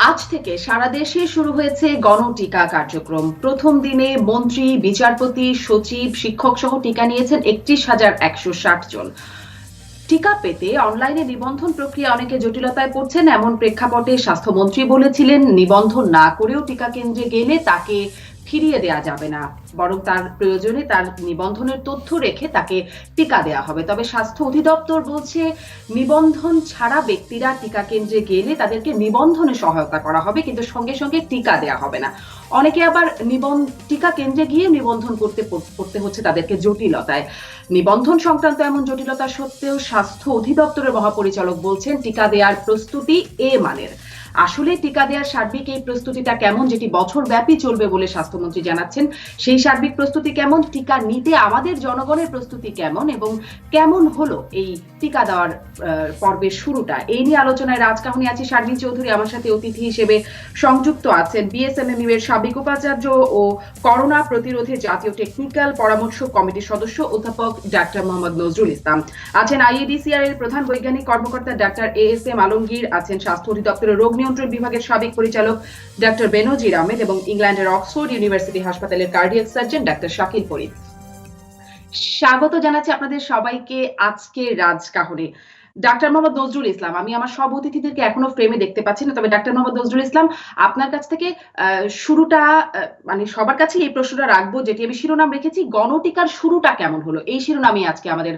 আজ থেকে সারা দেশে শুরু হয়েছে গণটিকা কার্যক্রম। প্রথম দিনে মন্ত্রী, বিচারপতি, সচিব, শিক্ষক সহ টিকা নিয়েছেন ৩১,১৬০ জন। টিকা পেতে অনলাইনে নিবন্ধন প্রক্রিয়া অনেকে জটিলতায় পড়ছেন। এমন প্রেক্ষাপটে স্বাস্থ্যমন্ত্রী বলেছিলেন, নিবন্ধন না করেও টিকা কেন্দ্রে গেলে তাকে ফিরিয়ে দেয়া যাবে না, বরং তার প্রয়োজনে তার নিবন্ধনের তথ্য রেখে তাকে টিকা দেয়া হবে। তবে স্বাস্থ্য অধিদপ্তর বলছে, নিবন্ধন ছাড়া ব্যক্তিরা টিকা কেন্দ্রে গেলে তাদেরকে নিবন্ধনে সহায়তা করা হবে, কিন্তু সঙ্গে সঙ্গে টিকা দেয়া হবে না। অনেকে আবার টিকা কেন্দ্রে গিয়ে নিবন্ধন করতে হচ্ছে তাদেরকে জটিলতায়। নিবন্ধন সংক্রান্ত এমন জটিলতা সত্ত্বেও স্বাস্থ্য অধিদপ্তরের মহাপরিচালক বলছেন, টিকা দেওয়ার প্রস্তুতি এ মানের। আসলে টিকা দেওয়ার সার্বিক এই প্রস্তুতিটা কেমন, যেটি বছর ব্যাপী চলবে বলে স্বাস্থ্যমন্ত্রী জানাচ্ছেন, সেই সার্বিক প্রস্তুতি কেমন, টিকা নিতে আমাদের জনগণের প্রস্তুতি কেমন এবং কেমন হলো এই টিকা দেওয়ার পর্বের শুরুটা, এই নিয়ে আলোচনায় রাজকাহনী আছে শারমিন চৌধুরী। আমার সাথে অতিথি হিসেবে সংযুক্ত আছেন বিএসএমএমইউ এর সাবেক উপাচার্য ও করোনা প্রতিরোধে জাতীয় টেকনিক্যাল পরামর্শ কমিটির সদস্য অধ্যাপক ডাক্তার মোহাম্মদ নজরুল ইসলাম, আছেন আইইডিসিআর এর প্রধান বৈজ্ঞানিক কর্মকর্তা ডাক্তার এএসএম আলমগীর, আছেন স্বাস্থ্য অধিদপ্তরের রোগ নিয়ন্ত্রণ বিভাগের সাবেক পরিচালক ডাক্তার বেনজির আহমেদ এবং ইংল্যান্ডের অক্সফোর্ড ইউনিভার্সিটি হাসপাতালের cardiac surgeon doctor Shakil Farid. স্বাগত জানাচ্ছি আপনাদের সবাইকে আজকে রাজকাহনে। ডাক্তার মোহাম্মদ নজরুল ইসলাম, আমি আমার সব অতিথিদেরকে এখনো ফ্রেমে দেখতে পাচ্ছি না, তবে ডাক্তার মোহাম্মদ নজরুল ইসলাম, আপনার কাছ থেকে শুরুটা, মানে সবার কাছে এই প্রশ্নটা রাখবো, যেটি আমি শিরোনাম রেখেছি, গণটিকার শুরুটা কেমন হলো, এই শিরোনামই আজকে আমাদের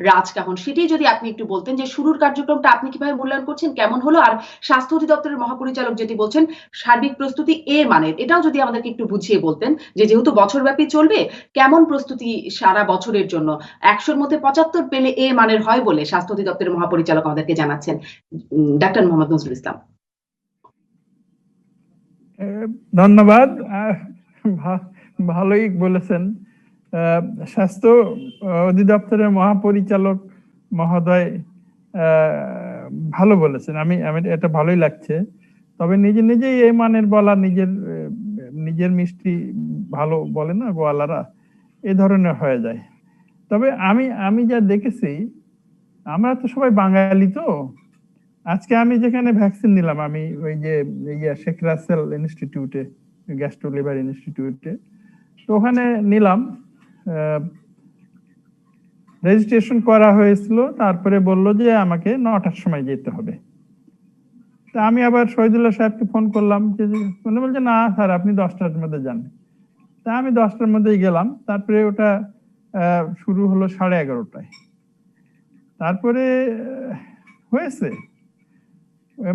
রাজকাহন। সেটাই যদি আপনি একটু বলতেন যে শুরুর কার্যক্রমটা আপনি কিভাবে মূল্যায়ন করছেন, কেমন হলো, আর স্বাস্থ্য অধিদপ্তরের মহাপরিচালক যেটি বলছেন সার্বিক প্রস্তুতি এ মানের, এটাও যদি আমাদেরকে একটু বুঝিয়ে বলতেন, যে যেহেতু বছরব্যাপী চলবে, কেমন প্রস্তুতি সারা বছরের জন্য। ১০০-র মধ্যে ৭৫ পেলে এ মানের হয় বলে স্বাস্থ্য অধিদপ্তরের মহাপরিচালক আমাদেরকে জানাচ্ছেন। ডাক্তার মোহাম্মদ নজরুল ইসলাম। ধন্যবাদ। ভালোই বলেছেন। স্বাস্থ্য অধিদপ্তরের মহাপরিচালক মহোদয় ভালো বলেছেন, আমি এটা ভালোই লাগছে। তবে নিজেই এই মানের বলা, নিজের মিষ্টি ভালো বলে না গোয়ালারা, এ ধরনের হয়ে যায়। তবে আমি যা দেখেছি, আমরা তো সবাই বাঙালি, তো আজকে আমি যেখানে ভ্যাকসিন নিলাম, আমি ওই যে শেখ রাসেল ইনস্টিটিউটে, গ্যাস্ট্রো লিভার ইনস্টিটিউটে, তো ওখানে নিলাম। রেজিস্ট্রেশন করা হয়েছিল, তারপরে বলল যে আমাকে ৯টার সময় যেতে হবে। তা আমি আবার শহীদুল্লাহ সাহেবকে ফোন করলাম, যে উনি বলছে না স্যার, আপনি 10টার মধ্যে যান। তা আমি 10টার মধ্যেই গেলাম। তারপরে ওটা শুরু হলো 11:30টায়। তারপরে হয়েছে,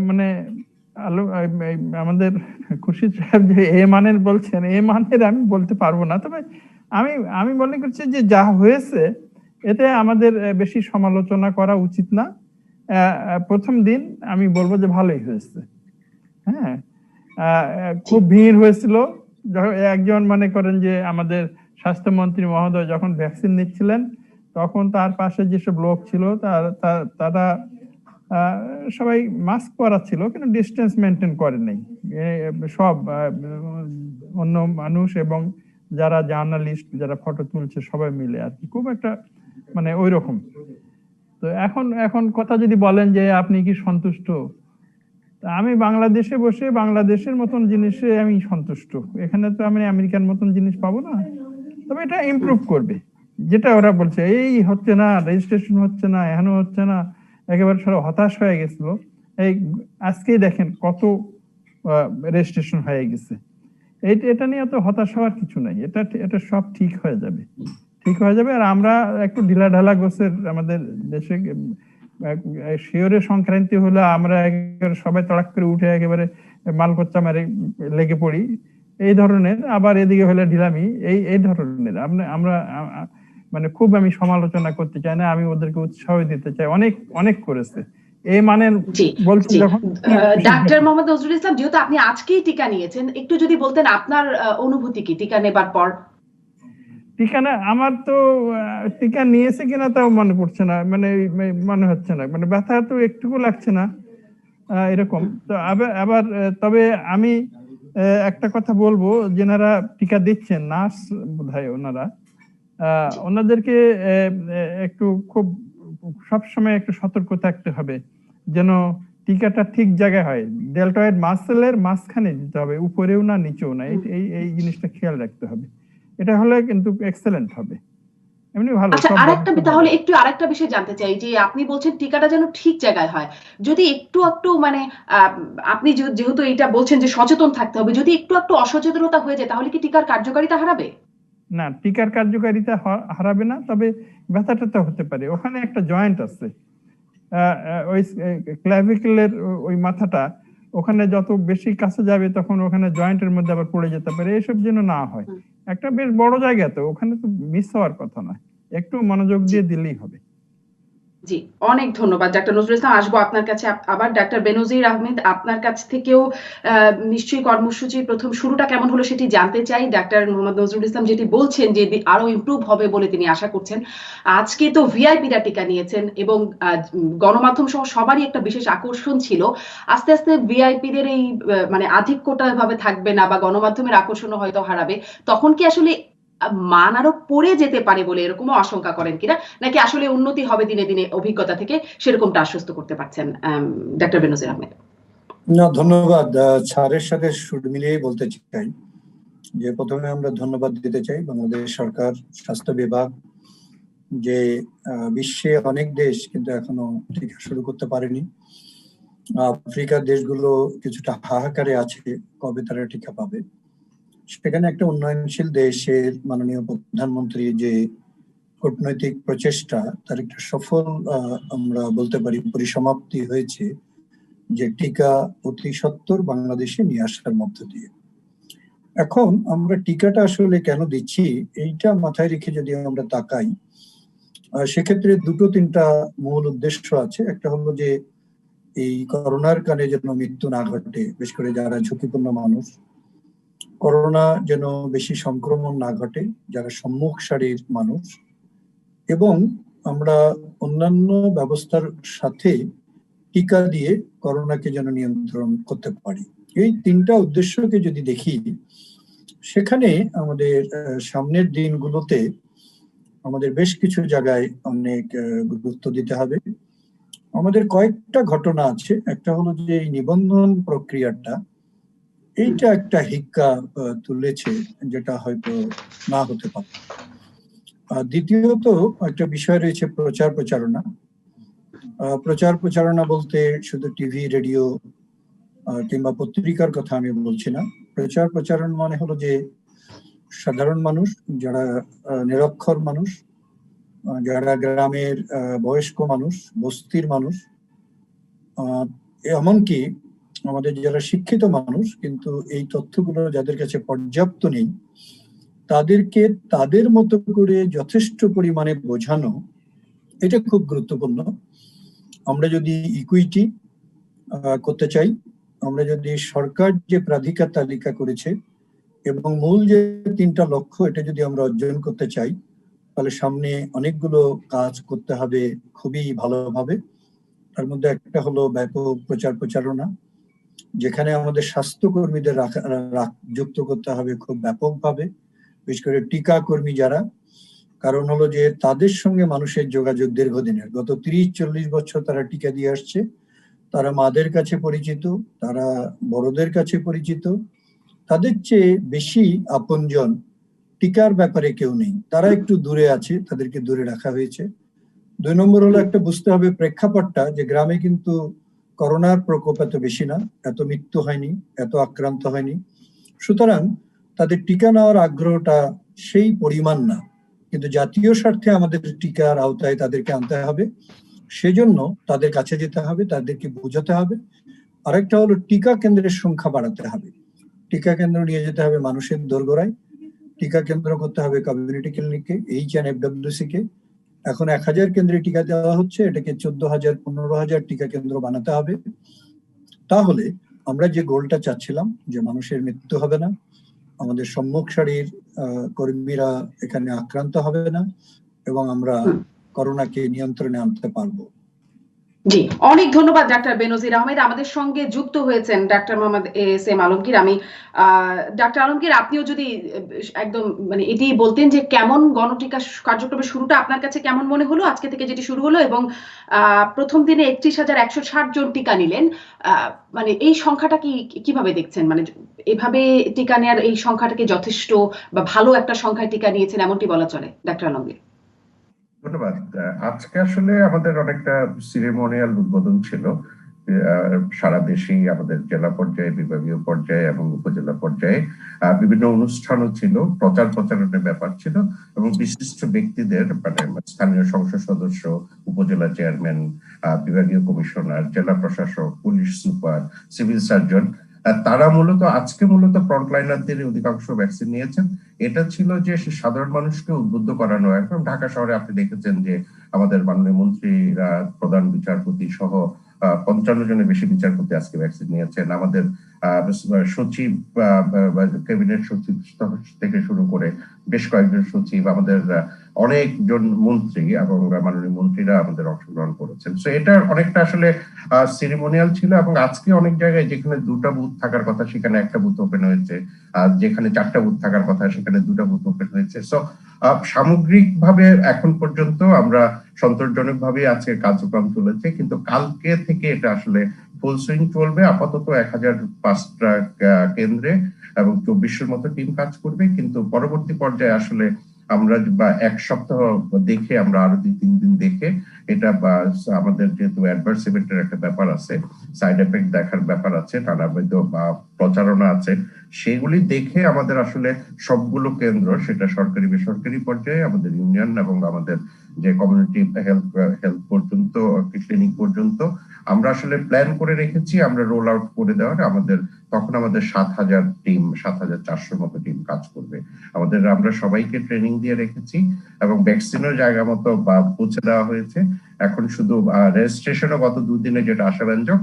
মানে আমাদের খুরশিদ সাহেব যে এ মানের বলছেন, এ মানের আমি বলতে পারবো না। তবে আমি মনে করছি যে যা হয়েছে, এতে আমাদের বেশি সমালোচনা করা উচিত না। প্রথম দিন আমি বলবো যে ভালোই হয়েছে। হ্যাঁ, খুব ভিড় হয়েছিল। একজন মনে করেন যে আমাদের স্বাস্থ্যমন্ত্রী মহোদয় যখন ভ্যাকসিন নিচ্ছিলেন, তখন তার পাশে যেসব লোক ছিল তারা সবাই মাস্ক পরা ছিল, কিন্তু ডিস্টেন্স মেনটেন করে নাই। সব অন্য মানুষ এবং যারা জার্নালিস্ট, যারা ফটো তুলছে, সবাই মিলে আর কি, খুব একটা মানে ওই রকম। তো এখন কথা যদি বলেন যে আপনি কি সন্তুষ্ট, আমি বাংলাদেশে বসে বাংলাদেশের মতন জিনিসে আমি সন্তুষ্ট। এখানে তো আমি আমেরিকার মতন জিনিস পাবো না। তবে এটা ইমপ্রুভ করবে, যেটা ওরা বলছে এই হচ্ছে না, রেজিস্ট্রেশন হচ্ছে না, এখনো হচ্ছে না, একেবারে সব হতাশ হয়ে গেছিল। এই আজকেই দেখেন কত রেজিস্ট্রেশন হয়ে গেছে। এটা নিয়ে তো হতাশ হওয়ার কিছু নাই, এটা সব ঠিক হয়ে যাবে, ঠিক হয়ে যাবে। আর আমরা একটু ঢিলাঢালা গোছের আমাদের দেশে, শিওরে সংক্রান্তি হলে আমরা সবাই তড়াক করে উঠে একেবারে মালকচ্চা মারে লেগে পড়ি, এই ধরনের। আবার এদিকে হলে ঢিলামি, এই ধরনের। আমরা মানে খুব আমি সমালোচনা করতে চাই না, আমি ওদেরকে উৎসাহ দিতে চাই, অনেক করেছে এই মানের বলছি যখন। ডাক্তার মোহাম্মদ নজরুল ইসলাম, যেহেতু আপনি আজকেই টিকা নিয়েছেন, একটু যদি বলতেন আপনার অনুভূতি কি টিকা নেবার পর। টিকা না, আমার তো টিকা নিয়েছে কিনা তাও মনে পড়ছে না, মানে মনে হচ্ছে না, মানে ব্যথা তো একটুকু লাগছে না এরকম। তো আবার তবে আমি একটা কথা বলবো, যেনারা টিকা দিচ্ছেন, নার্স বোধহয় ওনাদেরকে একটু খুব সবসময় একটু সতর্ক থাকতে হবে, যেন টিকাটা ঠিক জায়গায় হয়, ডেলটয়েড মাসেলের মাঝখানে দিতে হবে, উপরেও না নিচেও না। এই জিনিসটা খেয়াল রাখতে হবে। এটা হলে কিন্তু এক্সেলেন্ট হবে। এমনি ভালো আচ্ছা, সব আরেকটা ব্যবস্থা ভালো। তাহলে একটু আরেকটা বিষয় জানতে চাই যে আপনি বলছেন টিকাটা যেন ঠিক জায়গায় হয়। যদি একটু একটু মানে আপনি যেহেতু এটা বলছেন যে সচেতন থাকতে হবে, যদি একটু একটু অসচেতনতা হয়ে যায় তাহলে কি টিকার কার্যকারিতা হারাবে? না, টিকার কার্যকারিতা হারাবে না, তবে ব্যথাটা তো হতে পারে। ওখানে একটা জয়েন্ট আছে, ওই ক্লাভিকুলের ওই মাথাটা, ওখানে যত বেশি কাছে যাবে তখন ওখানে জয়েন্টের মধ্যে আবার পড়ে যেতে পারে। এসব যেন না হয়। হুম, একটা বেশ বড় জায়গা, তো ওখানে তো মিস হওয়ার কথা না, একটু মনোযোগ জি। দিয়ে দিলেই হবে। জি, অনেক ধন্যবাদ ডাক্তার নজরুল ইসলাম। আসবো আপনার কাছে আবার ডাক্তার বেনজির আহমেদ, আপনার কাছ থেকেও নিশ্চয়ই কর্মসূচির প্রথম শুরুটা কেমন হলো সেটি জানতে চাই। ডাক্তার মোহাম্মদ নজরুল ইসলাম যেটি বলছেন যে আরো ইমপ্রুভ হবে বলে তিনি আশা করছেন। আজকে তো ভিআইপিরা টিকা নিয়েছেন এবং গণমাধ্যম সহ সবারই একটা বিশেষ আকর্ষণ ছিল। আস্তে আস্তে ভিআইপিদের এই মানে আধিক্যটা এভাবে থাকবে না বা গণমাধ্যমের আকর্ষণও হয়তো হারাবে। তখন কি আসলে মান আরো পড়ে যেতে পারে বলে এরকমও আশঙ্কা করেন কিনা, নাকি আসলে উন্নতি হবে দিনে দিনে অভিজ্ঞতা থেকে, সেরকমটা আশ্বস্ত করতে পারছেন ডাক্তার বেনজির আহমেদ? না, ধন্যবাদ। স্যারের সাথে সুর মিলিয়েই বলতে চাই যে প্রথমে আমরা ধন্যবাদ দিতে চাই বাংলাদেশ সরকার, স্বাস্থ্য বিভাগ, যে বিশ্বে অনেক দেশ কিন্তু এখনো টিকা শুরু করতে পারেনি। আফ্রিকার দেশগুলো কিছুটা হাহাকারে আছে কবে তারা টিকা পাবে। সেখানে একটা উন্নয়নশীল দেশের মাননীয় প্রধানমন্ত্রী যে কূটনৈতিক প্রচেষ্টা, তার একটা সফল আমরা বলতে পারি পরিসমাপ্তি হয়েছে, যে টিকা অতি সত্বর বাংলাদেশে নিয়ে আসার মধ্য দিয়ে। এখন আমরা টিকাটা আসলে কেন দিচ্ছি এইটা মাথায় রেখে যদি আমরা তাকাই, সেক্ষেত্রে দুটো তিনটা মূল উদ্দেশ্য আছে। একটা হলো যে এই করোনার কারণে যেন মৃত্যু না ঘটে, বিশেষ করে যারা ঝুঁকিপূর্ণ মানুষ, করোনা যেন বেশি সংক্রমণ না ঘটে যারা সম্মুখ সারির মানুষ, এবং আমরা অন্যান্য ব্যবস্থার সাথে টিকা দিয়ে করোনাকে যেন নিয়ন্ত্রণ করতে পারি। এই তিনটা উদ্দেশ্যকে যদি দেখি, সেখানে আমাদের সামনের দিনগুলোতে আমাদের বেশ কিছু জায়গায় অনেক গুরুত্ব দিতে হবে। আমাদের কয়েকটা ঘটনা আছে। একটা হলো যে এই নিবন্ধন প্রক্রিয়াটা, এইটা একটা হিক্কা তুলেছে, যেটা হয়তো না হতে পারে। দ্বিতীয়ত একটা বিষয় রয়েছে প্রচার প্রচারণা। প্রচার প্রচারণা বলতে শুধু টিভি, রেডিও কিংবা পত্রিকার কথা আমি বলছি না। প্রচার প্রচারণা মানে হলো যে সাধারণ মানুষ, যারা নিরক্ষর মানুষ, যারা গ্রামের বয়স্ক মানুষ, বস্তির মানুষ, এমনকি আমাদের যারা শিক্ষিত মানুষ কিন্তু এই তথ্যগুলো যাদের কাছে পর্যাপ্ত নেই, তাদেরকে তাদের মতো করে যথেষ্ট পরিমাণে বোঝানো, এটা খুব গুরুত্বপূর্ণ। আমরা যদি ইকুইটি করতে চাই, আমরা যদি সরকার যে প্রাধিকার তালিকা করেছে এবং মূল যে তিনটা লক্ষ্য, এটা যদি আমরা অর্জন করতে চাই, তাহলে সামনে অনেকগুলো কাজ করতে হবে খুবই ভালোভাবে। তার মধ্যে একটা হলো ব্যাপক প্রচার প্রচারণা, যেখানে আমাদের স্বাস্থ্যকর্মীদের যুক্ত করতে হবে খুব ব্যাপকভাবে, বিশেষ করে টিকা কর্মী যারা। কারণ হলো যে তাদের সঙ্গে মানুষের যোগাযোগ দীর্ঘদিনের, গত 30-40 বছর তারা টিকা দিয়ে আসছে। তারা মাদের কাছে পরিচিত, তারা বড়দের কাছে পরিচিত, তাদের চেয়ে বেশি আপনজন টিকার ব্যাপারে কেউ নেই। তারা একটু দূরে আছে, তাদেরকে দূরে রাখা হয়েছে। 2 নম্বর হলো একটা বুঝতে হবে প্রেক্ষাপটটা, যে গ্রামে কিন্তু করোনার প্রকোপ এত বেশি না, এত মৃত্যু হয়নি, এত আক্রান্ত হয়নি, সুতরাং তাদের টিকা নেওয়ার আগ্রহটা সেই পরিমাণ না। কিন্তু জাতীয় স্বার্থে আমাদের টিকার আওতায় তাদেরকে আনতে হবে, সেজন্য তাদের কাছে যেতে হবে, তাদেরকে বোঝাতে হবে। আরেকটা হলো টিকা কেন্দ্রের সংখ্যা বাড়াতে হবে, টিকা কেন্দ্র নিয়ে যেতে হবে মানুষের দোরগোড়ায়, টিকা কেন্দ্র করতে হবে কমিউনিটি ক্লিনিককে, HNFWC কে। এখন 1000 কেন্দ্রে টিকা দেওয়া হচ্ছে, এটাকে 14,000 15,000 টিকা কেন্দ্র বানাতে হবে। তাহলে আমরা যে গোলটা চাচ্ছিলাম, যে মানুষের মৃত্যু হবে না, আমাদের সম্মুখ সারির কর্মীরা এখানে আক্রান্ত হবে না, এবং আমরা করোনাকে নিয়ন্ত্রণে আনতে পারবো। জি, অনেক ধন্যবাদ ডাক্তার বেনজির আহমেদ। আমাদের সঙ্গে যুক্ত হয়েছেন doctor Mohammad S M Alamgir. আমি ডাক্তার আলমগীর, আপনিও যদি একদম মানে এটি বলতেন যে কেমন গণটিকা কার্যক্রমের শুরুটা আপনার কাছে কেমন মনে হলো আজকে থেকে যেটি শুরু হলো, এবং প্রথম দিনে ৩১,১৬০ জন টিকা নিলেন, মানে এই সংখ্যাটা কিভাবে দেখছেন? মানে এভাবে টিকা নেওয়ার এই সংখ্যাটা কি যথেষ্ট বা ভালো একটা সংখ্যায় টিকা নিয়েছেন এমনটি বলা চলে? ডাক্তার আলমগীর। ধন্যবাদ। আজকে আসলে আমাদের অনেকটা সিরিমোনিয়াল উদ্বোধন ছিল। সারা দেশেই আমাদের জেলা পর্যায়ে, বিভাগীয় পর্যায়ে এবং উপজেলা পর্যায়ে বিভিন্ন অনুষ্ঠানও ছিল, প্রচার প্রচারণের ব্যাপার ছিল এবং বিশিষ্ট ব্যক্তিদের মানে স্থানীয় সংসদ সদস্য, উপজেলা চেয়ারম্যান, বিভাগীয় কমিশনার, জেলা প্রশাসক, পুলিশ সুপার, সিভিল সার্জন, তারা আজকে মূলত ফ্রন্টলাইনারদের অধিকাংশ ভ্যাকসিন নিয়েছেন। এটা ছিল যে সাধারণ মানুষকে উদ্বুদ্ধ করানো। এখন ঢাকা শহরে আপনি দেখেছেন যে আমাদের মাননীয় মন্ত্রীরা, প্রধান বিচারপতি সহ 55 জনের বেশি বিচারপতি আজকে ভ্যাকসিন নিয়েছেন। আমাদের সচিব, ক্যাবিনেট সচিব থেকে শুরু করে বেশ কয়েকজন সচিব, আমাদের অনেকজন মন্ত্রী এবং মাননীয় মন্ত্রীরা আমাদের অংশগ্রহণ করেছেন। তো এটা অনেকটা আসলে সিরিমোনিয়াল ছিল এবং আজকে অনেক জায়গায় যেখানে 2টা বুথ থাকার কথা সেখানে 1টা বুথ ওপেন হয়েছে, আর যেখানে 4টা বুথ থাকার কথা সেখানে 2টা বুথ ওপেন হয়েছে। সো সামগ্রিকভাবে এখন পর্যন্ত আমরা সন্তোষজনক ভাবে আজকে কার্যক্রম চলেছে, কিন্তু কালকে থেকে এটা আসলে ফুল সুইং চলবে। আপাতত 1005টা কেন্দ্রে এবং 2400-এর মতো টিম কাজ করবে, কিন্তু পরবর্তী পর্যায়ে আসলে আমরা বা 1 সপ্তাহ দেখে আমরা আরো 2-3 দিন দেখে এটা বা আমাদের যেহেতু অ্যাডভার্স ইভেন্টের একটা ব্যাপার আছে, সাইড এফেক্ট দেখার ব্যাপার আছে, নানাবিধ বা প্রচারণা আছে, সেগুলি দেখে আমাদের আসলে সবগুলো কেন্দ্র, সেটা সরকারি বেসরকারি পর্যায়ে, আমাদের ইউনিয়ন এবং আমাদের যে কমিউনিটি হেলথ পর্যন্ত, ক্লিনিক পর্যন্ত আমরা আসলে প্ল্যান করে রেখেছি আমরা রোল আউট করে দেওয়ার। তখন আমাদের 7,000 টিম, 7,400 মতো টিম কাজ করবে। আমরা সবাইকে ট্রেনিং দিয়ে রেখেছি এবং ভ্যাকসিনের জায়গা মতো পৌঁছে দেওয়া হয়েছে। এখন শুধু রেজিস্ট্রেশনও গত 2 দিনে, যেটা আশাব্যঞ্জক,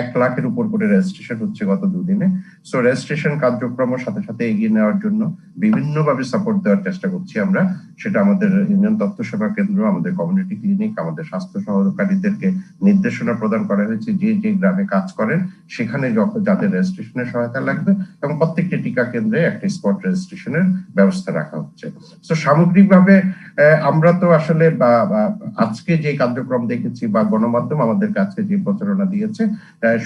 1 লাখের উপর করে রেজিস্ট্রেশন হচ্ছে গত 2 দিনে। সো রেজিস্ট্রেশন কার্যক্রমের সাথে সাথে এগিয়ে নেওয়ার জন্য বিভিন্নভাবে সাপোর্ট দেওয়ার চেষ্টা করছি আমরা। সেটা আমাদের ইউনিয়ন তথ্য সেবা কেন্দ্র, আমাদের কমিউনিটি ক্লিনিক, আমাদের স্বাস্থ্য সহকারীদেরকে নির্দেশনা প্রদান করা হয়েছে যে যে গ্রামে কাজ করেন সেখানে যাদের রেজিস্ট্রেশনের সহায়তা লাগবে, এবং প্রত্যেকটি টিকা কেন্দ্রে একটা স্পট রেজিস্ট্রেশনের ব্যবস্থা রাখা হচ্ছে। তো সামগ্রিকভাবে আমরা তো আসলে আজকে যে কার্যক্রম দেখেছি বা গণমাধ্যম আমাদের কাছে যে প্রচারণা দিয়েছে,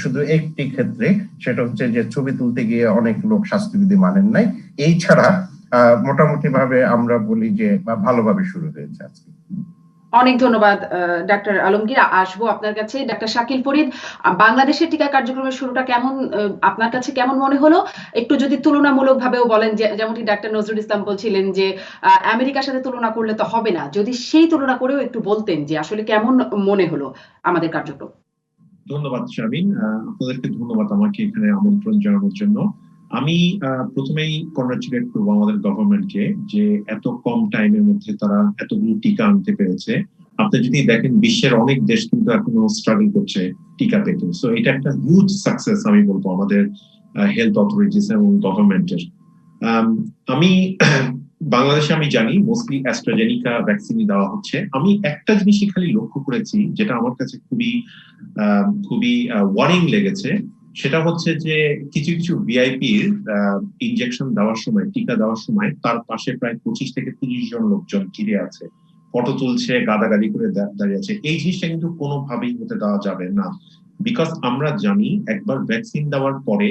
শুধু একটি ক্ষেত্রে, সেটা হচ্ছে যে ছবি তুলতে গিয়ে অনেক লোক স্বাস্থ্যবিধি মানেন নাই। এই ছাড়া মোটামুটি ভাবে আমরা বলি যে ভালোভাবে শুরু হয়েছে আজকে। অনেক ধন্যবাদ ডাক্তার আলমগীর। আসবো আপনার কাছে ডাক্তার শাকিল ফরিদ। বাংলাদেশের টিকা কার্যক্রমের শুরুটা কেমন আপনার কাছে কেমন মনে হলো? একটু যদি তুলনামূলক ভাবেও বলেন, যেমনটি ডাক্তার নজরুল ইসলাম বলছিলেন যে আমেরিকার সাথে তুলনা করলে তো হবে না, যদি সেই তুলনা করেও একটু বলতেন যে আসলে কেমন মনে হলো আমাদের কার্যক্রম। ধন্যবাদ শামিন, আপনাদেরকে ধন্যবাদ আমাকে এখানে আমন্ত্রণ জানানোর জন্য। আমি প্রথমেই কংগ্রাচুলেট করবো আমাদের গভর্নমেন্টকে যে এত কম টাইমের মধ্যে তারা এতগুলো টিকা আনতে পেরেছে। আপনি যদি দেখেন বিশ্বের অনেক দেশ কিন্তু এখনো স্ট্রাগল করছে টিকা পেতে। সো এটা একটা হিউজ সাকসেস আমি বলবো আমাদের হেলথ অথরিটিস এবং গভর্নমেন্টের। আমি বাংলাদেশে আমি জানি মোস্টলি অ্যাস্ট্রাজেনিকা ভ্যাকসিনই দেওয়া হচ্ছে। আমি একটা জিনিসই খালি লক্ষ্য করেছি যেটা আমার কাছে খুবই ওয়ারিং লেগেছে, সেটা হচ্ছে যে কিছু কিছু ভিআইপির ইনজেকশন দেওয়ার সময়, টিকা দেওয়ার সময় তার পাশে প্রায় 25 থেকে 30 জন লোকজন ঘিরে আছে, ফটো তুলছে, গাদাগাদি করে দাঁড়িয়ে আছে। এই জিনিসটা কিন্তু কোনোভাবেই হতে দেওয়া যাবে না, বিকজ আমরা জানি একবার ভ্যাকসিন দেওয়ার পরে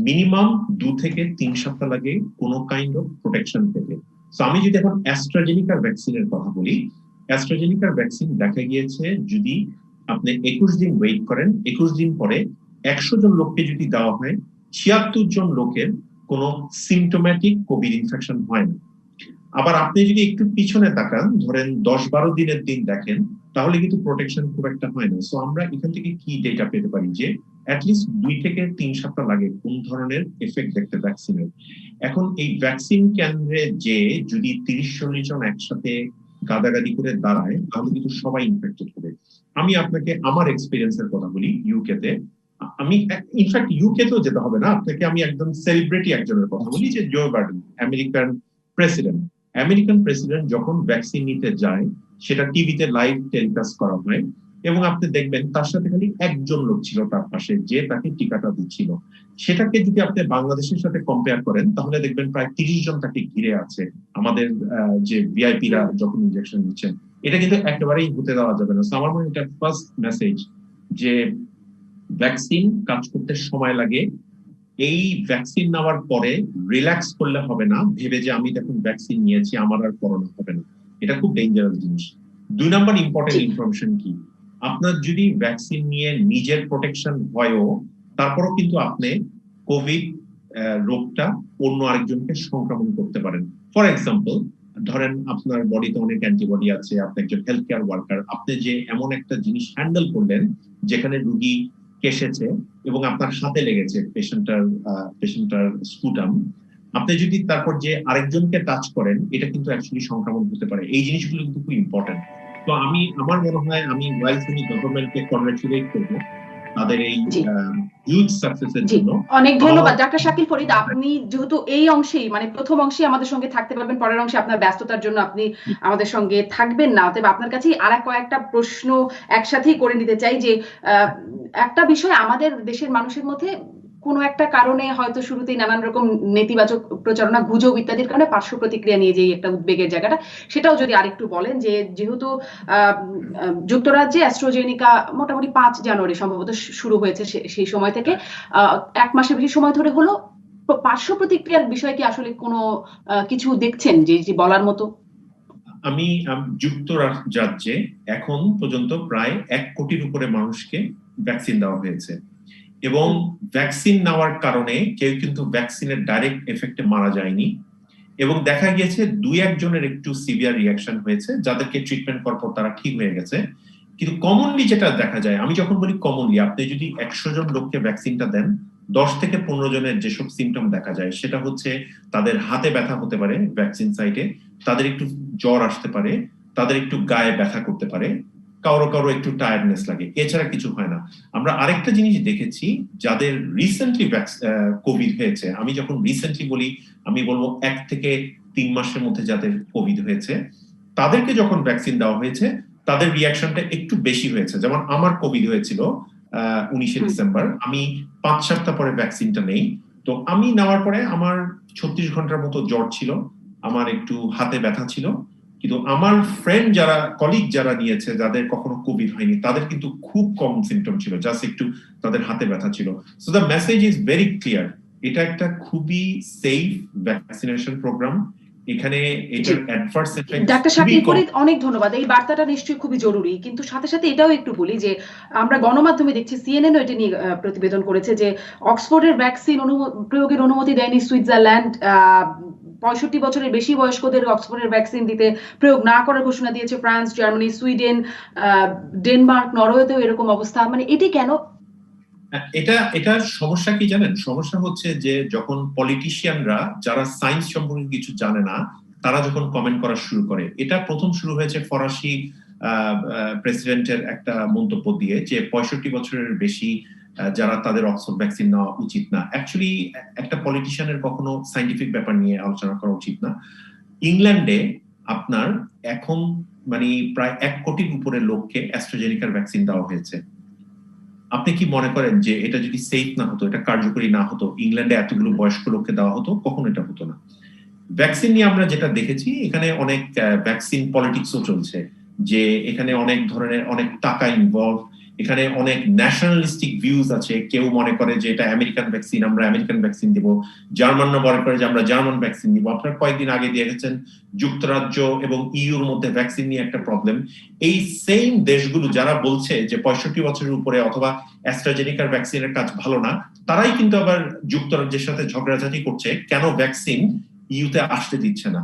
মিনিমাম 2 থেকে 3 সপ্তাহ লাগে কোনো কাইন্ড অফ প্রোটেকশন পেতে। তো আমি যদি এখন অ্যাস্ট্রাজেনিকার ভ্যাকসিনের কথা বলি, অ্যাস্ট্রাজেনিকার ভ্যাকসিন দেখা গিয়েছে যদি আপনি 21 দিন ওয়েট করেন, 21 দিন পরে 100 জন লোককে যদি দেওয়া হয়, 76 জন লোকের কোনো সিমটোম্যাটিক কোভিড ইনফেকশন হয় না। আবার আপনি যদি একটু পিছনে তাকান, ধরেন 10-12 দিনের দিন দেখেন, তাহলে কিন্তু প্রোটেকশন খুব একটা হয় না। সো আমরা এখান থেকে কি ডেটা পেতে পারি যে অ্যাটলিস্ট 2 থেকে 3 সপ্তাহ লাগে কোন ধরনের এফেক্ট দেখতে ভ্যাকসিনের। এখন এই ভ্যাকসিন কেন্দ্রে যে যদি 30-40 জন একসাথে গাদাগাদি করে দাঁড়ায়, তাহলে কিন্তু সবাই ইনফেক্টেড হবে। আমি আপনাকে আমার এক্সপিরিয়েন্সের কথা বলি ইউকেতে। আমি ইনফ্যাক্ট ইউকেতেও যেতে হবে না আপনাকে, আমি একদম সেলিব্রিটি একজনের কথা বলি, যে জো বাইডেন, আমেরিকান প্রেসিডেন্ট যখন ভ্যাকসিন নিতে যায়, সেটা টিভিতে লাইভ টেলিকাস্ট করা হয়। এবং আপনি দেখবেন তার সাথে খালি একজন লোক ছিল তার পাশে যে তাকে টিকাটা দিচ্ছিল। সেটাকে যদি আপনি বাংলাদেশের সাথে কম্পেয়ার করেন তাহলে দেখবেন প্রায় 30 জন তাকে ঘিরে আছে আমাদের যে ভিআইপিরা যখন ইনজেকশন দিচ্ছেন। এটা কিন্তু একেবারেই হতে দেওয়া যাবে না। আমার মনে হয় এটা ফার্স্ট মেসেজ যে ভ্যাকসিন কাজ করতে সময় লাগে। এই ভ্যাকসিন নেওয়ার পরে রিল্যাক্স করলে হবে না, ভেবে যে আমি দেখুন ভ্যাকসিন নিয়েছি আমার আর করোনা হবে না, এটা খুব ডেঞ্জারাস জিনিস। 2 নাম্বার ইম্পর্টেন্ট ইনফরমেশন কি, আপনার যদি ভ্যাকসিন নিয়ে নিজের প্রোটেকশন হয়ও তারপরও কিন্তু আপনি কোভিড রোগটা অন্য আরেকজনকে সংক্রমণ করতে পারেন। ফর এক্সাম্পল, ধরেন আপনার বডিতে অনেক অ্যান্টিবডি আছে, আপনি একজন হেলথ কেয়ার ওয়ার্কার, আপনি যে এমন একটা জিনিস হ্যান্ডেল করলেন যেখানে রোগী কেসেছে এবং আপনার হাতে লেগেছে পেশেন্টার স্পুটাম, আপনি যদি তারপর যে আরেকজনকে টাচ করেন এটা কিন্তু অ্যাকচুয়ালি সংক্রমণ হতে পারে। এই জিনিসগুলো কিন্তু খুব ইম্পর্টেন্ট। তো আমার মনে হয় আমি ওয়েলথ গভর্নমেন্টকে কংগ্রাচুলেট করবো তাদের এই হিউজ সাকসেসের জন্য। অনেক ধন্যবাদ ডাক্তার শাকিল ফরিদ। আপনি যেহেতু এই অংশেই মানে প্রথম অংশে আমাদের সঙ্গে থাকতে পারবেন, পরের অংশে আপনার ব্যস্ততার জন্য আপনি আমাদের সঙ্গে থাকবেন না, তবে আপনার কাছে আর কয়েকটা প্রশ্ন একসাথেই করে নিতে চাই। যে একটা বিষয়, আমাদের দেশের মানুষের মধ্যে কোনো একটা কারণে হয়তো শুরুতেই নানান রকম নেতিবাচক প্রচারণা, গুজব ইত্যাদির কারণে পার্শ্ব প্রতিক্রিয়া নিয়ে যে একটা উদ্বেগের জায়গাটা, সেটাও যদি আরেকটু বলেন। যে যেহেতু যুক্তরাজ্যে অ্যাস্ট্রাজেনিকা মোটামুটি 5 জানুয়ারি সম্ভবত শুরু হয়েছে, সেই সময় থেকে 1 মাসের বেশি সময় ধরে হলো, পার্শ্ব প্রতিক্রিয়ার বিষয়ে কি আসলে কোনো কিছু দেখছেন যে বলার মতো? আমি যুক্তরাজ্যে এখন পর্যন্ত প্রায় 1 কোটির উপরে মানুষকে ভ্যাকসিন দেওয়া হয়েছে এবং ভ্যাকসিন নেওয়ার কারণে কেউ কিন্তু ভ্যাকসিনের ডাইরেক্ট এফেক্টে মারা যায়নি এবং দেখা গিয়েছে 2-1 জনের একটু সিভিয়ার রিঅ্যাকশন হয়েছে, যাদেরকে ট্রিটমেন্ট করার পর তারা ঠিক হয়ে গেছে। কিন্তু কমনলি যেটা দেখা যায়, আমি যখন বলি কমনলি, আপনি যদি 100 জন লোককে ভ্যাকসিনটা দেন 10 থেকে 15 জনের যেসব সিমটম দেখা যায় সেটা হচ্ছে তাদের হাতে ব্যথা হতে পারে ভ্যাকসিন সাইটে, তাদের একটু জ্বর আসতে পারে, তাদের একটু গায়ে ব্যথা করতে পারে, কারো একটু টায়ার্ডনেস লাগে, এছাড়া কিছু হয় না। আমরা আরেকটা জিনিস দেখেছি, যাদের রিসেন্টলি কোভিড হয়েছে, আমি যখন রিসেন্টলি বলি আমি বলবো 1 থেকে 3 মাসের মধ্যে যাদের কোভিড হয়েছে, তাদেরকে যখন ভ্যাকসিন দেওয়া হয়েছে তাদের রিঅ্যাকশনটা একটু বেশি হয়েছে। যেমন আমার কোভিড হয়েছিল 19 ডিসেম্বর, আমি 5 সপ্তাহ পরে ভ্যাকসিনটা নেই। তো আমি নেওয়ার পরে আমার 36 ঘন্টার মতো জ্বর ছিল, আমার একটু হাতে ব্যথা ছিল, কিন্তু আমার ফ্রেন্ড যারা কলিগ যারা নিয়েছে যাদের কখনো কোভিড হয়নি তাদের কিন্তু খুব কম সিমটম ছিল, জাস্ট একটু তাদের হাতে ব্যথা ছিল। So the message is very clear, এটা একটা খুবই সেফ ভ্যাকসিনেশন প্রোগ্রাম। এখানে এটার adverse effect. Doctor Shakil Farid, অনেক ধন্যবাদ। এই বার্তাটা নিশ্চয়ই খুবই জরুরি, কিন্তু সাথে সাথে এটাও একটু বলি যে আমরা গণমাধ্যমে দেখছি, সিএনএনও এটা নিয়ে প্রতিবেদন করেছে যে অক্সফোর্ডের ভ্যাকসিন প্রয়োগের অনুমতি দেয়নি সুইজারল্যান্ড, 65 বছরের বেশি বয়স্কদের অক্সফোর্ডের ভ্যাকসিন দিতে প্রয়োগ না করার ঘোষণা দিয়েছে ফ্রান্স, জার্মানি, সুইডেন, ডেনমার্ক, নরওয়েতেও এরকম অবস্থা। মানে এটি কেন? এটা সমস্যা কি জানেন? সমস্যা হচ্ছে যে যখন পলিটিশিয়ানরা যারা সায়েন্স সম্পর্কে কিছু জানে না তারা যখন কমেন্ট করা শুরু করে, এটা প্রথম শুরু হয়েছে ফরাসি প্রেসিডেন্টের একটা মন্তব্য দিয়ে যে 65 বছরের বেশি যারা তাদের অক্সফোর্ড ভ্যাকসিন নেওয়া উচিত না। অ্যাকচুয়ালি একটা পলিটিশিয়ানের কখনো সায়েন্টিফিক ব্যাপার নিয়ে আলোচনা করা উচিত না। ইংল্যান্ডে আপনার এখন মানে প্রায় 1 কোটির উপরে লোককে অ্যাস্ট্রাজেনিকার ভ্যাকসিন দেওয়া হয়েছে। আপনি কি মনে করেন যে এটা যদি সেফ না হতো, এটা কার্যকরী না হতো, ইংল্যান্ডে এতগুলো বয়স্ক লোককে দেওয়া হতো? কখনো এটা হতো না। ভ্যাকসিন নিয়ে আমরা যেটা দেখেছি, এখানে অনেক ভ্যাকসিন পলিটিক্সও চলছে, যে এখানে অনেক ধরনের অনেক টাকা ইনভলভ, এখানে অনেক ন্যাশনালিস্টিক ভিউজ আছে। কেউ মনে করে যে এটা আমেরিকান ভ্যাকসিন, আমরা আমেরিকান ভ্যাকসিন দিব, জার্মানরা মনে করে যে আমরা জার্মান ভ্যাকসিন দিব। আপনারা কয়েকদিন আগে দেখেছেন যুক্তরাজ্য এবং ইউর মধ্যে ভ্যাকসিন নিয়ে একটা প্রবলেম। এই সেম দেশগুলো যারা বলছে যে 65 বছরের উপরে অথবা অ্যাস্ট্রাজেনিকার ভ্যাকসিনের কাজ ভালো না, তারাই কিন্তু আবার যুক্তরাজ্যের সাথে ঝগড়াঝাটি করছে কেন ভ্যাকসিন ইউতে আসতে দিচ্ছে না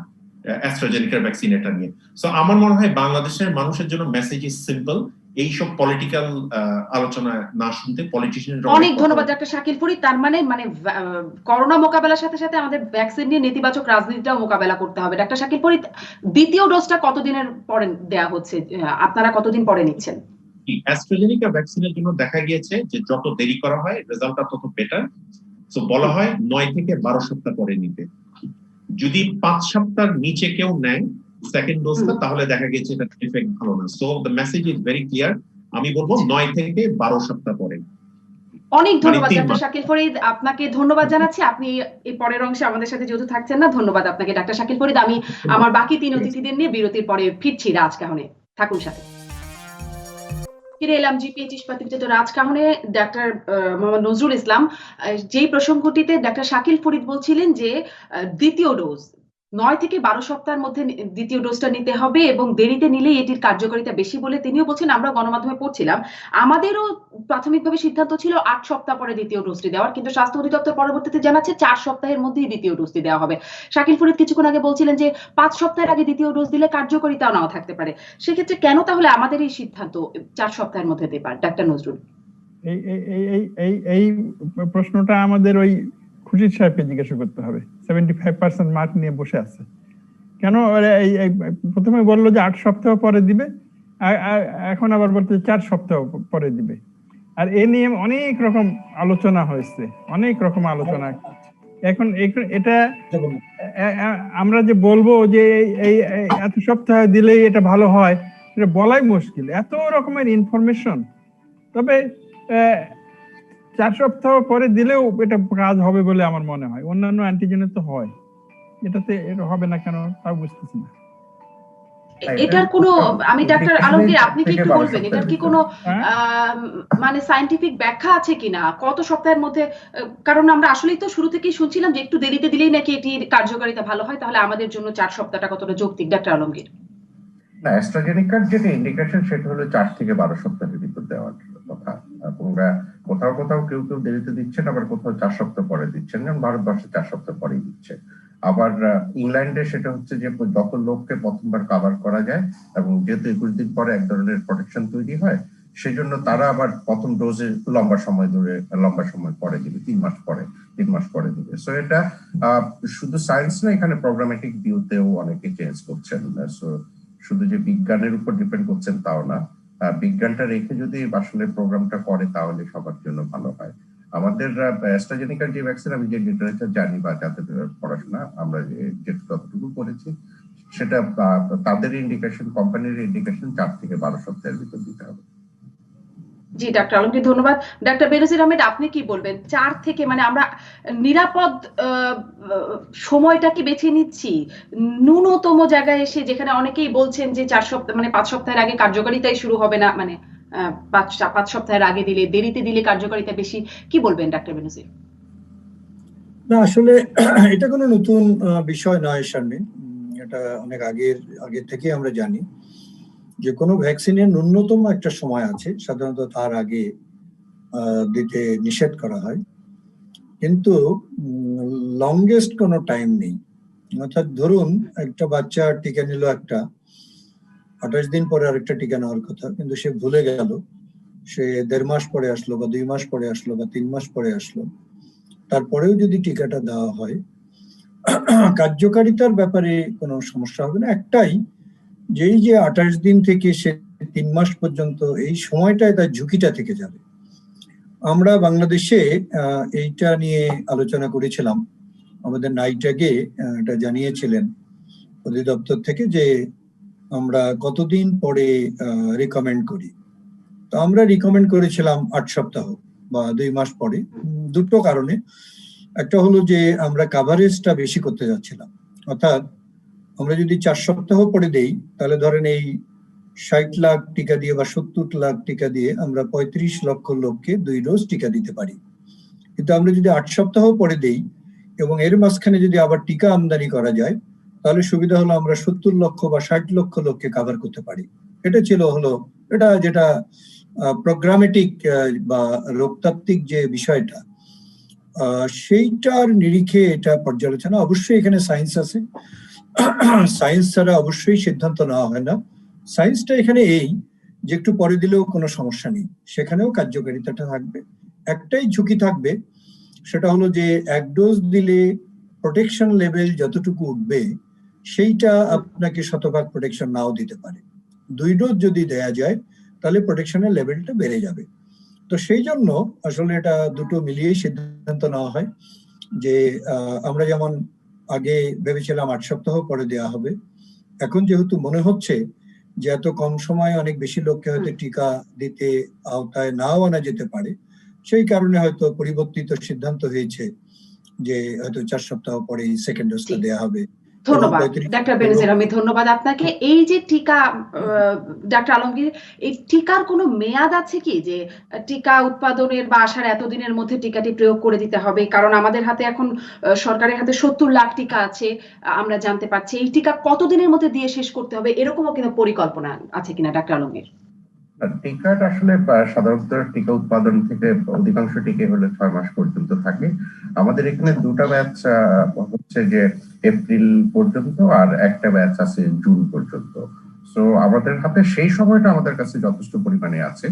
অ্যাস্ট্রাজেনিকার ভ্যাকসিন এটা নিয়ে। সো আমার মনে হয় বাংলাদেশের মানুষের জন্য মেসেজ ইজ সিম্পল, এইসব পলিটিক্যাল আলোচনা না শুনতে পলিটিশিয়ানরা। অনেক ধন্যবাদ ডাক্তার শাকিল ফরিদ। তার মানে করোনা মোকাবেলার সাথে সাথে আমাদের ভ্যাকসিন নিয়ে নেতিবাচক রাজনীতিটাও মোকাবেলা করতে হবে। ডাক্তার শাকিল ফরিদ, দ্বিতীয় ডোজটা কতদিনের পরে দেয়া হচ্ছে, আপনারা কতদিন পরে নিচ্ছেন? অ্যাস্ট্রাজেনিকা ভ্যাকসিনের জন্য দেখা গিয়েছে যে যত দেরি করা হয় রেজাল্টটা তত বেটার। সো বলা হয় 9 থেকে 12 সপ্তাহ পরে নিতে। যদি 5 সপ্তাহের নিচে কেউ নেয় সেকেন্ড ডোজটা, তাহলে দেখা গেছে এটা এফেক্ট ভালো না। So the message is very clear, আমি বলবো 9 থেকে 12 সপ্তাহ পরে। অনেক ধন্যবাদ 3 ডাক্তার মাস। শাকিল ফরিদ, আপনাকে ধন্যবাদ জানাচ্ছি। আপনি এই পরের অংশে আমাদের সাথে যেহেতু থাকছেন না, ধন্যবাদ আপনাকে ডাক্তার শাকিল ফরিদ। আমি আমার বাকি 3 অতিথিদের নিয়ে বিরতির পরে ফিরছি রাজকাহনে, থাকুন সাথে। ফিরে এলাম জিপিএইচ ইস্পাতবিচিত রাজকাহনে। ডাক্তার মোহাম্মদ নজরুল ইসলাম, যেই প্রসঙ্গটিতে ডাক্তার শাকিল ফরিদ বলছিলেন যে দ্বিতীয় ডোজ 9 থেকে 12 সপ্তাহের মধ্যে দ্বিতীয় ডোজটা নিতে হবে এবং দেরিতে নিলেই এটির কার্যকারিতা বেশি বলে তিনিও বলছেন। আমরা গণমাধ্যমে পড়ছিলাম, আমাদেরও প্রাথমিকভাবে সিদ্ধান্ত ছিল 8 সপ্তাহ পরে দ্বিতীয় ডোজটি দেওয়ার, কিন্তু স্বাস্থ্য অধিদপ্তর পরবর্তীতে জানাচ্ছে 4 সপ্তাহের মধ্যেই দ্বিতীয় ডোজটি দেওয়া হবে। শাকিল ফরিদ কিছুক্ষণ আগে বলছিলেন যে 5 সপ্তাহের আগে দ্বিতীয় ডোজ দিলে কার্যকারিতাও নাও থাকতে পারে। সেক্ষেত্রে কেন তাহলে আমাদের এই সিদ্ধান্ত 4 সপ্তাহের মধ্যে দেবার? ডাক্তার নজরুল, এই এই এই এই এই প্রশ্নটা আমাদের ওই খুশিদ সাহেবকে জিজ্ঞাসা করতে হবে। 75% মার্ক নিয়ে বসে আছে কেন? এই প্রথমে বললো যে 8 সপ্তাহ পরে দিবে, এখন আবার বলতে 4 সপ্তাহ পরে দিবে। আর এ নিয়ে অনেক রকম আলোচনা হয়েছে, অনেক রকম আলোচনা। এখন এটা আমরা যে বলবো যে এই এত সপ্তাহ দিলেই এটা ভালো হয়, এটা বলাই মুশকিল, এত রকমের ইনফরমেশন। তবে 4 সপ্তাহ পরে দিলেও এটা কাজ হবে বলে আমার মনে হয়। অন্যান্য অ্যান্টিজেনের তো হয়, এটাতে এটা হবে না কেন তাও বুঝতেছি না। এটার কোনো, আমি ডাক্তার আলমগীর আপনি কি একটু বলবেন এটার কি কোনো মানে সায়েন্টিফিক ব্যাখ্যা আছে কিনা কত সপ্তাহের মধ্যে? কারণ আমরা আসলেই তো শুরু থেকেই শুনছিলাম যে একটু দেরিতে দিলেই নাকি এটির কার্যকারিতা ভালো হয়, তাহলে আমাদের জন্য 4 সপ্তাহটা কতটা যৌক্তিক? ডাক্তার আলমগীর। না, অ্যাস্ট্রাজেনিকার যেটা ইন্ডিকেশন সেটা হলো 4 থেকে 12 সপ্তাহের ভিতর দেওয়ার কথা। আপনারা কোথাও কোথাও কেউ কেউ দেরিতে দিচ্ছেন, আবার কোথাও 4 সপ্তাহ পরে দিচ্ছেন, যেমন ভারতবর্ষে 4 সপ্তাহ পরেই দিচ্ছে। আবার ইংল্যান্ডে সেটা হচ্ছে যে যত লোককে প্রথমবার কভার করা যায়, এবং যেহেতু 21 দিন পরে এক ধরনের প্রোটেকশন তৈরি হয়, সেই জন্য তারা আবার প্রথম ডোজে লম্বা সময় পরে দিবে, 3 মাস পরে দিবে। সো এটা শুধু সায়েন্স না, এখানে প্রোগ্রামেটিক ভিউতেও অনেকে চেঞ্জ করছেন। সো শুধু যে বিজ্ঞানের উপর ডিপেন্ড করছেন তাও না, বিজ্ঞানটা রেখে যদি আসলে প্রোগ্রামটা করে তাহলে সবার জন্য ভালো হয়। আমাদের অ্যাস্ট্রাজেনিকার যে ভ্যাকসিন, আমি যে লিটারেচার জানি বা যাদের পড়াশোনা আমরা যতটুকু করেছি, সেটা তাদের ইন্ডিকেশন, কোম্পানির ইন্ডিকেশন 4 থেকে 12 সপ্তাহের ভিতর দিতে হবে। জি ডাক্তার আলমগীর, ধন্যবাদ। ডাক্তার বেনজির আহমেদ, আপনি কি বলবেন? 4 থেকে মানে আমরা নিরাপদ সময়টা কি বেছে নিচ্ছি ন্যূনতম জায়গায় এসে, যেখানে অনেকেই বলছেন যে 4 সপ্তাহ মানে 5 সপ্তাহের আগে কার্যকারিতাই শুরু হবে না, মানে 5 সপ্তাহের আগে দিলে, দেরিতে দিলে কার্যকারিতা বেশি। কি বলবেন ডাক্তার বেনজির? না, আসলে এটা কোনো নতুন বিষয় নয় শারমিন। এটা অনেক আগে থেকে আমরা জানি যে কোনো ভ্যাকসিনের ন্যূনতম একটা সময় আছে, সাধারণত তার আগে দিতে নিষেধ করা হয়, কিন্তু লংগেস্ট কোনো টাইম নেই। অর্থাৎ ধরুন একটা বাচ্চা টিকা নিল, একটা 28 দিন পরে আরেকটা টিকা নেওয়ার কথা, কিন্তু সে ভুলে গেল, সে 1.5 মাস পরে আসলো বা 2 মাস পরে আসলো বা 3 মাস পরে আসলো, তারপরেও যদি টিকাটা দেওয়া হয়, কার্যকারিতার ব্যাপারে কোনো সমস্যা হবে না। একটাই, যেই যে 28 দিন থেকে সে 3 মাস পর্যন্ত, এই সময়টায় তার ঝুঁকিটা থেকে যাবে। আমরা বাংলাদেশে এইটা নিয়ে আলোচনা করেছিলাম, আমাদের নাইটাকে এটা জানিয়েছিলেন অধিদপ্তর থেকে যে আমরা কতদিন পরে রিকমেন্ড করি। তো আমরা রিকমেন্ড করেছিলাম 8 সপ্তাহ বা 2 মাস পরে, দুটো কারণে। একটা হলো যে আমরা কাভারেজটা বেশি করতে যাচ্ছিলাম, অর্থাৎ আমরা যদি 4 সপ্তাহ পরে দেই, তাহলে ধরেন এই 60 লাখ টিকা দিয়ে বা 70 লাখ টিকা দিয়ে আমরা 35 লক্ষ লোককে 2 ডোজ টিকা দিতে পারি। কিন্তু আমরা যদি 8 সপ্তাহ পরে দেই এবং এর মাঝখানে যদি আবার টিকা আমদানি করা যায়, তাহলে সুবিধা হলো আমরা 70 লক্ষ বা 60 লক্ষ লোককে কভার করতে পারি। এটা এটা যেটা প্রোগ্রামেটিক বা রোগতাত্ত্বিক যে বিষয়টা, সেইটার নিরিখে এটা পর্যালোচনা। অবশ্যই এখানে সায়েন্স আছে, সায়েন্স ছাড়া অবশ্যই সিদ্ধান্ত নেওয়া হয় না। সায়েন্সটা এখানে এই যে একটু পরে দিলেও কোনো সমস্যা নেই, সেখানেও কার্যকারিতাটা থাকবে। একটাই ঝুঁকি থাকবে, সেটা হলো যে 1 ডোজ দিলে প্রোটেকশন লেভেল যতটুকু উঠবে, সেইটা আপনাকে শতভাগ প্রোটেকশন নাও দিতে পারে। 2 ডোজ যদি দেয়া যায়, তাহলে প্রোটেকশনের লেভেলটা বেড়ে যাবে। তো সেই জন্য আসলে এটা দুটো মিলিয়েই সিদ্ধান্ত নেওয়া হয় যে আমরা যেমন আগে ভেবেছিলাম 8 সপ্তাহ পরে দেওয়া হবে, এখন যেহেতু মনে হচ্ছে যে এত কম সময়ে অনেক বেশি লোককে হয়তো টিকা দিতে আওতায় নাও আনা যেতে পারে, সেই কারণে হয়তো পরিবর্তিত সিদ্ধান্ত হয়েছে যে হয়তো 4 সপ্তাহ পরেই সেকেন্ড ডোজটা দেওয়া হবে। ধন্যবাদ ডাক্তার বেনজির আহমেদ, ধন্যবাদ আপনাকে। এই যে টিকা, ডাক্তার আলমগীর, এই টিকার কোনো মেয়াদ আছে কি, যে টিকা উৎপাদনের বা আসার এতদিনের মধ্যে টিকাটি প্রয়োগ করে দিতে হবে? কারণ আমাদের হাতে এখন সরকারের হাতে 70 লাখ টিকা আছে, আমরা জানতে পারছি। এই টিকা কতদিনের মধ্যে দিয়ে শেষ করতে হবে, এরকমও কিন্তু পরিকল্পনা আছে কিনা ডাক্তার আলমগীর? টিকাটা আসলে সাধারণত টিকা উৎপাদন থেকে অধিকাংশ টিকা হলে 6 মাস পর্যন্ত থাকে। আমাদের এখানে দুটা ব্যাচ হচ্ছে যে এপ্রিল পর্যন্ত, আর একটা ব্যাচ আছে জুন পর্যন্ত। সো আমাদের হাতে সেই সময়টা আমাদের কাছে যথেষ্ট পরিমাণে আছে।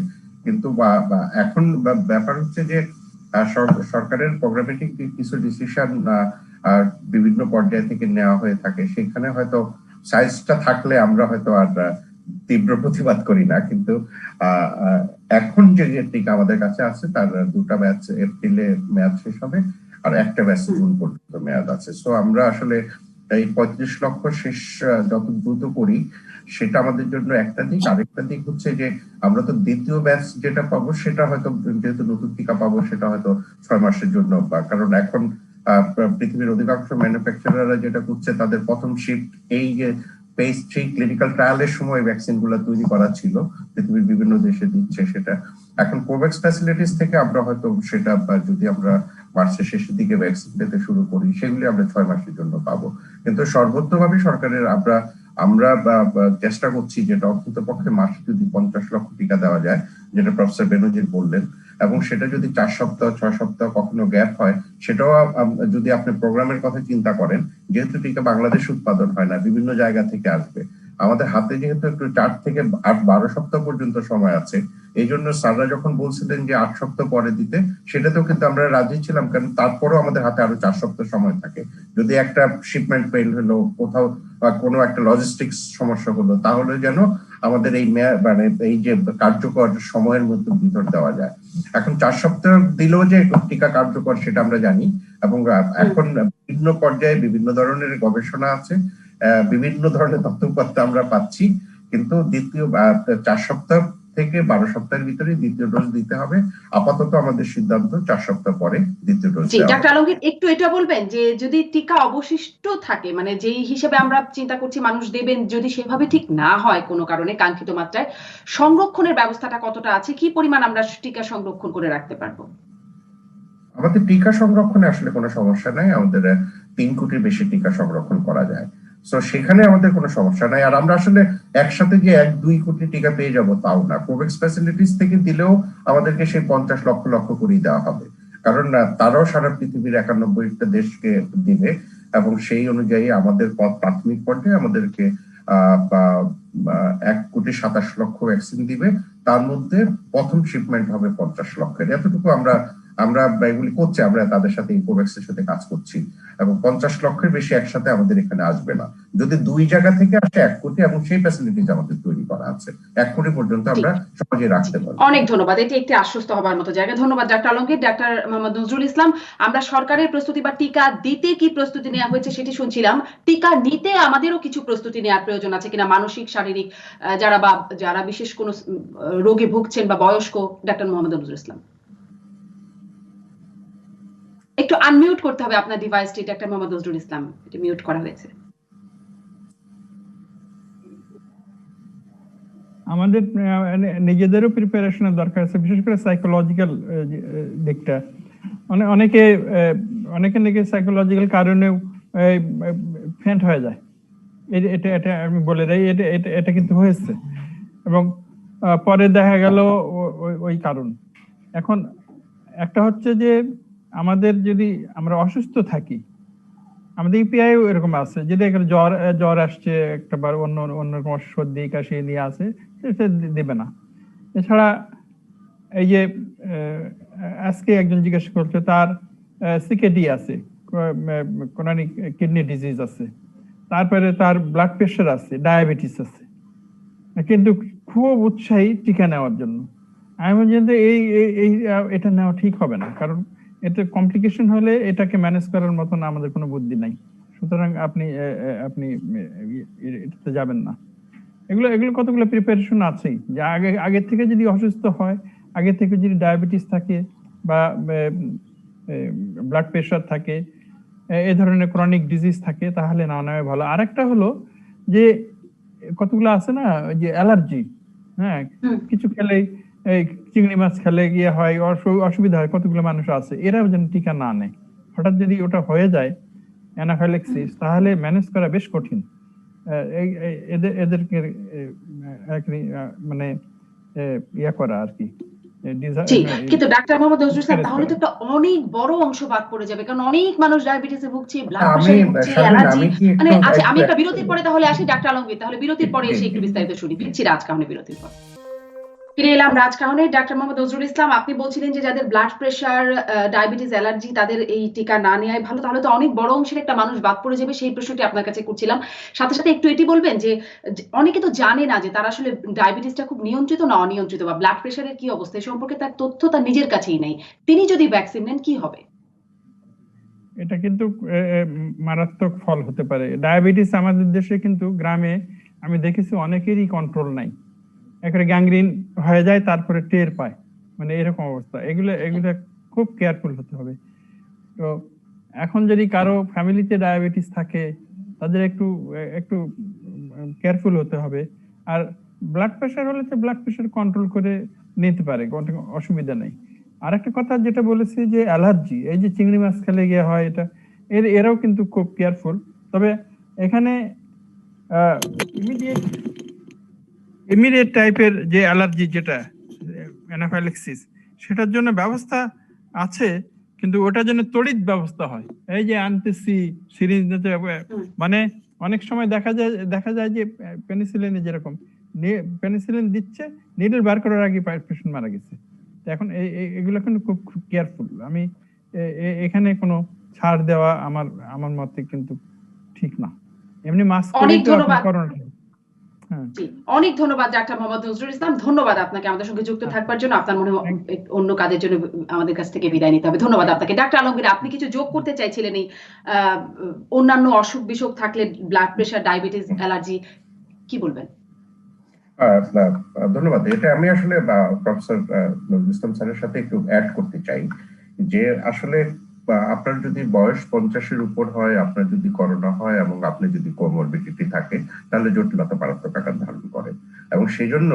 কিন্তু এখন ব্যাপার হচ্ছে যে সরকারের প্রোগ্রামেটিক কিছু ডিসিশন বিভিন্ন পর্যায় থেকে নেওয়া হয়ে থাকে, সেখানে হয়তো সাইজটা থাকলে আমরা হয়তো আর তীব্র প্রতিবাদ করি না। কিন্তু এখন যে টিকা আমাদের কাছে আছে তার দুটা ব্যাচ এপ্রিলে মেয়াদ শেষ হবে, আর একটা ব্যাচ জুন পর্যন্ত মেয়াদ আছে। সো আমরা আসলে এই 35 লক্ষ শেষ যত দ্রুত করি সেটা আমাদের জন্য একটা দিক। আরেকটা দিক হচ্ছে যে আমরা তো দ্বিতীয় ব্যাচ যেটা পাবো সেটা হয়তো, যেহেতু নতুন টিকা পাবো, সেটা হয়তো 6 মাসের জন্য, কারণ এখন পৃথিবীর অধিকাংশ ম্যানুফ্যাকচারাররা যেটা করছে, তাদের প্রথম শিফট এই যে ফেজ 3 ক্লিনিক্যাল ট্রায়ালের সময় ভ্যাকসিন গুলো তৈরি করা ছিল, পৃথিবীর বিভিন্ন দেশে দিচ্ছে সেটা। এখন কোভ্যাক্স ফ্যাসিলিটিস থেকে আমরা হয়তো সেটা, যদি আমরা মার্চের শেষের দিকে ভ্যাকসিন পেতে শুরু করি, সেগুলি আমরা 6 মাসের জন্য পাবো। কিন্তু সর্বোচ্চভাবে সরকারের আমরা চেষ্টা করছি যেটা অন্তত পক্ষে মাসে যদি 50 লক্ষ টিকা দেওয়া যায়, যেটা প্রফেসর বেনজির বললেন, এবং সেটা যদি 4 সপ্তাহ 6 সপ্তাহ কখনো গ্যাপ হয়, সেটাও যদি আপনি প্রোগ্রামের কথা চিন্তা করেন, যেহেতু টিকা বাংলাদেশ উৎপাদন হয় না, বিভিন্ন জায়গা থেকে আসবে, আমাদের হাতে যেহেতু একটু 4 থেকে 12 সপ্তাহ পর্যন্ত সময় আছে, এই জন্য স্যাররা যখন বলছিলেন যে 8 সপ্তাহ পরে দিতে, সেটাতেও কিন্তু আমরা রাজি ছিলাম, কারণ তারপরেও আমাদের হাতে আরো 4 সপ্তাহ সময় থাকে। যদি একটা শিপমেন্ট ফেল হলো, কোথাও কোনো একটা লজিস্টিক্স সমস্যা হলো, তাহলে যেন আমাদের এই মানে এই যে কার্যকর সময়ের মধ্যে ভিতর দেওয়া যায়। এখন 4 সপ্তাহ দিলেও যে টিকা কার্যকর সেটা আমরা জানি, এবং এখন বিভিন্ন পর্যায়ে বিভিন্ন ধরনের গবেষণা আছে, বিভিন্ন ধরনের তথ্যপত্র আমরা পাচ্ছি, কিন্তু দ্বিতীয় 4 সপ্তাহ থেকে 12 সপ্তাহের ভিতরে দ্বিতীয় ডোজ দিতে হবে। আপাতত আমাদের সিদ্ধান্ত 4 সপ্তাহ পরে দ্বিতীয় ডোজ। জি ডাক্তার আলমগীর, একটু এটা বলবেন যে যদি টিকা অবশিষ্ট থাকে, মানে যেই হিসেবে আমরা চিন্তা করছি মানুষ দেবেন, যদি সেভাবে ঠিক না হয় কোনো কারণে কাঙ্ক্ষিত মাত্রায়, সংরক্ষণের ব্যবস্থাটা কতটা আছে, কি পরিমাণ আমরা টিকা সংরক্ষণ করে রাখতে পারবো? আমাদের টিকা সংরক্ষণে আসলে কোনো সমস্যা নাই, আমাদের 3 কোটির বেশি টিকা সংরক্ষণ করা যায়। সো সেখানে আমাদের কোনো সমস্যা নাই। আর আমরা আসলে একসাথে যে 1-2 কোটি টিকা পেয়ে যাব তাও না, কোভ্যাক্স ফ্যাসিলিটিস থেকে দিলেও আমাদেরকে সেই 50 লক্ষ লক্ষ করেই দেওয়া হবে, কারণ তারাও সারা পৃথিবীর 91টা দেশকে দিবে, এবং সেই অনুযায়ী আমাদের প্রাথমিক পর্যায়ে আমাদেরকে 1,27,00,000 ভ্যাকসিন দিবে। তার মধ্যে প্রথম শিপমেন্ট হবে 50 লক্ষের। এতটুকু আমরা এগুলি করছি, আমরা তাদের সাথে কোভ্যাক্স এর সাথে কাজ করছি, এবং 50 লক্ষের বেশি একসাথে আমাদের এখানে আসবে না। যদি 2 জায়গা থেকে আসে 1 কোটি, এবং সেই ফ্যাসিলিটিজ আমাদের তৈরি করা আছে, 1 কোটি পর্যন্ত আমরা সহজে রাখতে পারবো। অনেক ধন্যবাদ, এটি একটি আশ্বস্ত হবার মতো জায়গা। ধন্যবাদ ডাক্তার আলমগীর। ডাক্তার মোহাম্মদ নজরুল ইসলাম, আমরা সরকারের প্রস্তুতি বা টিকা দিতে কি প্রস্তুতি নেওয়া হয়েছে সেটি শুনছিলাম। টিকা নিতে আমাদেরও কিছু প্রস্তুতি নেওয়ার প্রয়োজন আছে কিনা, মানসিক শারীরিক, যারা বিশেষ কোন রোগে ভুগছেন বা বয়স্ক? ডাক্তার মোহাম্মদ নজরুল ইসলাম, একটু আনমিউট করতে হবে আপনার ডিভাইসটি। ডাক্তার মোহাম্মদ নজরুল ইসলাম, এটি মিউট করা হয়েছে। আমাদের নিজেদেরও প্রিপারেশনের দরকার আছে, বিশেষ করে সাইকোলজিক্যাল দিকটা। অনেকে নাকি সাইকোলজিক্যাল কারণেও ফেন্ট হয়ে যায়। এটা আমি বলে দেই, এটা কিন্তু হয়েছে, এবং পরে দেখা গেল ওই কারণ। এখন একটা হচ্ছে যে আমাদের যদি আমরা অসুস্থ থাকি, আমাদের ইপিআই এরকম আছে, যদি এখানে জ্বর আসছে, একটাবার অন্য রকম সর্দি কাশি নিয়ে আসে, সে দেবে না। এছাড়া এই যে আজকে একজন জিজ্ঞাসা করছে, তার সিকেডি আছে, ক্রনিক কিডনি ডিজিজ আছে, তারপরে তার ব্লাড প্রেশার আছে, ডায়াবেটিস আছে, কিন্তু খুব উৎসাহী টিকা নেওয়ার জন্য। আমি বলছি যে এটা নেওয়া ঠিক হবে না, কারণ এতে কমপ্লিকেশন হলে এটাকে ম্যানেজ করার মতন আমাদের কোনো বুদ্ধি নাই। সুতরাং আপনি এটাতে যাবেন না। এগুলো এগুলো কতগুলো প্রিপারেশন আছেই, যে আগে থেকে যদি অসুস্থ হয়, আগে থেকে যদি ডায়াবেটিস থাকে বা ব্লাড প্রেশার থাকে, এই ধরনের ক্রনিক ডিজিজ থাকে, তাহলে না নেওয়া ভালো। আরেকটা হলো যে কতগুলো আছে না, ওই যে অ্যালার্জি, হ্যাঁ, কিছু খেলে, এই চিংড়ি মাছ খেলে গিয়ে হয় অসুবিধা হয়, কতগুলো মানুষ আছে, এরাও যেন টিকা না নেয়। হঠাৎ যদি ওটা হয়ে যায় অ্যানাফাইল্যাক্সিস, তাহলে ম্যানেজ করা বেশ কঠিন। এদেরকে মানে ইয়া করা আর কি। জি, কিন্তু ডাক্তার মোহাম্মদ নজরুল ইসলাম, তাহলে তো একটা অনেক বড় অংশ বাদ পড়ে যাবে, কারণ অনেক মানুষ ডায়াবেটিসে ভুগছে, ব্লাড প্রেশারে ভুগছে, অ্যালার্জি। মানে আচ্ছা, আমি একটা বিরতির পরে তাহলে আসি ডাক্তার আলমগীর, তাহলে বিরতির পরে এসে একটু বিস্তারিত শুনি। ফিরছি রাজকাহনে বিরতির পর। ফিরে এলাম রাজকাহনে। ডাক্তার মোহাম্মদ নজরুল ইসলাম, আপনি বলছিলেন যে যাদের ব্লাড প্রেশার, ডায়াবেটিস, অ্যালার্জি, তাদের এই টিকা না নেওয়াই ভালো, তাহলে তো অনেক বড় অংশের একটা মানুষ বাদ পড়ে যাবে। সেই প্রশ্নটি আপনার কাছে করছিলাম। সাথে সাথে একটু এটি বলবেন যে অনেকে তো জানে না যে তার আসলে ডায়াবেটিসটা খুব নিয়ন্ত্রিত না অনিয়ন্ত্রিত, বা ব্লাড প্রেশারের কি অবস্থা এই সম্পর্কে তার তথ্য তার নিজের কাছেই নেই। তিনি যদি ভ্যাকসিন নেন কি হবে? এটা কিন্তু মারাত্মক ফল হতে পারে। ডায়াবেটিস আমাদের দেশে কিন্তু গ্রামে আমি দেখেছি অনেকেরই কন্ট্রোল নাই, একেবারে গ্যাংগ্রিন হয়ে যায়, তারপরে টের পায়, মানে এরকম অবস্থা। এগুলো খুব কেয়ারফুল হতে হবে। তো এখন যদি কারো ফ্যামিলিতে ডায়াবেটিস থাকে, তাদের একটু একটু কেয়ারফুল হতে হবে। আর ব্লাড প্রেশার হলে তো ব্লাড প্রেশার কন্ট্রোল করে নিতে পারে, কোনো অসুবিধা নেই। আর একটা কথা যেটা বলেছি যে অ্যালার্জি, এই যে চিংড়ি মাছ খেলে গিয়ে হয়, এটা এরাও কিন্তু খুব কেয়ারফুল। তবে এখানে ইমিডিয়েট টাইপের যে অ্যালার্জি, যেটা অ্যানাফাইল্যাক্সিস, সেটার জন্য ব্যবস্থা আছে, কিন্তু ওটার জন্য তড়িৎ ব্যবস্থা হয়। এই যে আনতেছি সিরিঞ্জ নিতে, মানে অনেক সময় দেখা যায় যে পেনিসিলিনে যেরকম পেনিসিলিন দিচ্ছে, নিডল বার করার আগে পেশেন্ট মারা গেছে। এখন এগুলো কিন্তু খুব কেয়ারফুল। আমি এখানে কোনো ছাড় দেওয়া আমার মতে কিন্তু ঠিক না। এমনি মাস্ক অনেক তো আপনি ধন্যবাদ। করোনা। জি, অনেক ধন্যবাদ ডাক্তার মোহাম্মদ নজরুল ইসলাম। ধন্যবাদ আপনাকে আমাদের সঙ্গে যুক্ত থাকবার জন্য। আপনার মনে হয় অন্য কাজের জন্য আমাদের কাছ থেকে বিদায় নিতে হবে। ধন্যবাদ আপনাকে। ডাক্তার আলমগীর, আপনি কিছু যোগ করতে চাইছিলেন এই অন্যান্য অসুখ বিসুখ থাকলে, ব্লাড প্রেশার, ডায়াবেটিস, অ্যালার্জি, কি বলবেন? ধন্যবাদ। এটা আমি আসলে প্রফেসর নজরুল ইসলাম স্যারের সাথে একটু অ্যাড করতে চাই যে আসলে আপনার যদি বয়স 50-এর উপর হয়, আপনার যদি করোনা হয় এবং আপনি যদি কোমরবিডিটি থাকে, তাহলে জটিলতা মারাত্মক আকার ধারণ করে। এবং সেই জন্য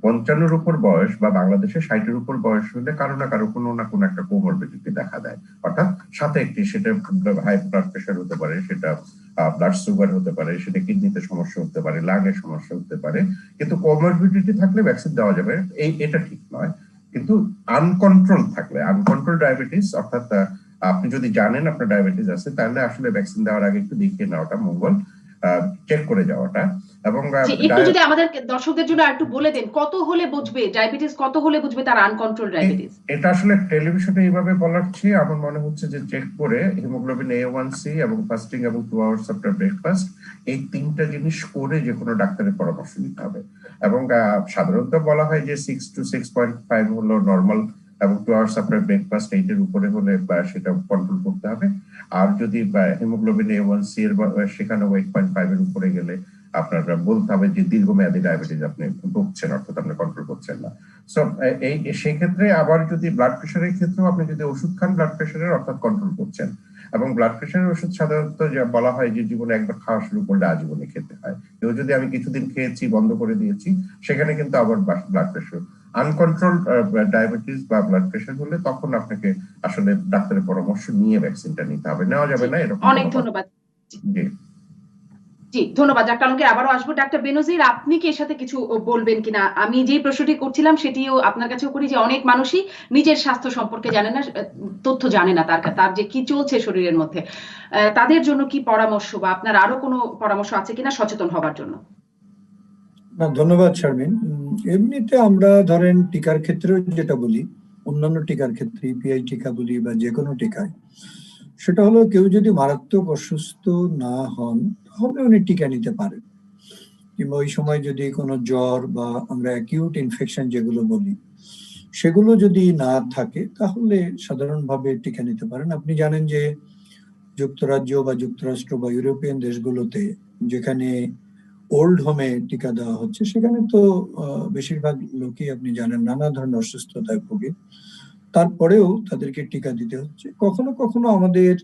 55-এর উপর বয়স বা বাংলাদেশে 60-এর উপর বয়স হলে কারো না কারো কোনো না কোনো একটা কোমরবিডিটি দেখা দেয়, অর্থাৎ সাথে একটি, সেটা হাই ব্লাড প্রেশার হতে পারে, সেটা ব্লাড সুগার হতে পারে, সেটা কিডনিতে সমস্যা হতে পারে, লাঙের সমস্যা হতে পারে। কিন্তু কোমরবিডিটি থাকলে ভ্যাকসিন দেওয়া যাবে, এটা ঠিক নয়। কিন্তু আনকন্ট্রোল থাকলে, আনকন্ট্রোল ডায়াবেটিস, অর্থাৎ আপনি যদি জানেন আপনার ডায়াবেটিস আছে, তাহলে আসলে ভ্যাকসিন দেওয়ার আগে একটু দেখিয়ে নেওয়াটা মঙ্গল, চেক করে যাওয়াটা। এবং একটু যদি আমাদের দর্শকদের জন্য একটু বলে দেন, কত হলে বুঝবে ডায়াবেটিস, কত হলে বুঝবে তার আনকন্ট্রোল ডায়াবেটিস? এটা আসলে টেলিভিশনে এইভাবে বলার চেয়ে আমার মনে হচ্ছে যে চেক করে হিমোগ্লোবিন A1C এবং ফাস্টিং এবং 2 আওয়ার্স আফটার ব্রেকফাস্ট, এই তিনটা জিনিস করে যে কোনো ডাক্তারের পরামর্শ নিতে হবে। এবং সাধারণত বলা হয় যে 6 to 6.5 হলো নরমাল, এবং 2 আওয়ার্স আফটার ব্রেকফাস্ট 8 এর উপরে হলে সেটা কন্ট্রোল করতে হবে। আর যদি হিমোগ্লোবিন A1C এর সেখানে 8.5 এর উপরে গেলে আপনারা বলতে হবে যে দীর্ঘমেয়াদী ডায়াবেটিস আপনি ভুগছেন, অর্থাৎ আপনি কন্ট্রোল করছেন না। সো সেই ক্ষেত্রে আবার যদি ব্লাড প্রেশারের ক্ষেত্রেও আপনি যদি ওষুধ খান ব্লাড প্রেশারের, অর্থাৎ কন্ট্রোল করছেন। এবং ব্লাড প্রেশারের ওষুধ সাধারণত বলা হয় যে জীবনে একবার খাওয়া শুরু করলে আজীবনে খেতে হয়। কেউ যদি আমি কিছুদিন খেয়েছি, বন্ধ করে দিয়েছি, সেখানে কিন্তু আবার ব্লাড প্রেশার, আনকন্ট্রোল ডায়াবেটিস বা ব্লাড প্রেশার হলে তখন আপনাকে আসলে ডাক্তারের পরামর্শ নিয়ে ভ্যাকসিনটা নিতে হবে, নেওয়া যাবে না এরকম। অনেক ধন্যবাদ। জি জি, ধন্যবাদ ডাক্তার আলমগীর। আবারও আসবো ডাক্তার বেনজির, আপনি কি এর সাথে কিছু বলবেন কিনা? আমি যে প্রশ্নটি করছিলাম সেটিও আপনার কাছেও করি, যে অনেক মানুষই নিজের স্বাস্থ্য সম্পর্কে জানে না, তথ্য জানে না তার যে কি চলছে শরীরের মধ্যে। তাদের জন্য কি পরামর্শ, বা আপনার আরো কোনো পরামর্শ আছে কিনা সচেতন হবার জন্য? না, ধন্যবাদ শারমিন। এমনিতে আমরা ধরেন টিকার ক্ষেত্রেও যেটা বলি, অন্যান্য টিকার ক্ষেত্রে পিআই টিকা বলি বা যে কোনো টিকায়, সেটা হলো কেউ যদি মারাত্মক অসুস্থ না হন তাহলে উনি টিকা নিতে পারেন। কিংবা ওই সময় যদি কোনো জ্বর বা আমরা অ্যাকিউট ইনফেকশন যেগুলো বলি সেগুলো যদি না থাকে তাহলে সাধারণভাবে টিকা নিতে পারেন। আপনি জানেন যে যুক্তরাজ্য বা যুক্তরাষ্ট্র বা ইউরোপিয়ান দেশগুলোতে, যেখানে ওল্ড হোমে টিকা দেওয়া হচ্ছে, সেখানে তো বেশিরভাগ লোকই আপনি জানেন নানা ধরনের অসুস্থতায় ভোগে, তারপরেও তাদেরকে টিকা দিতে হচ্ছে। কখনো কখনো আমাদের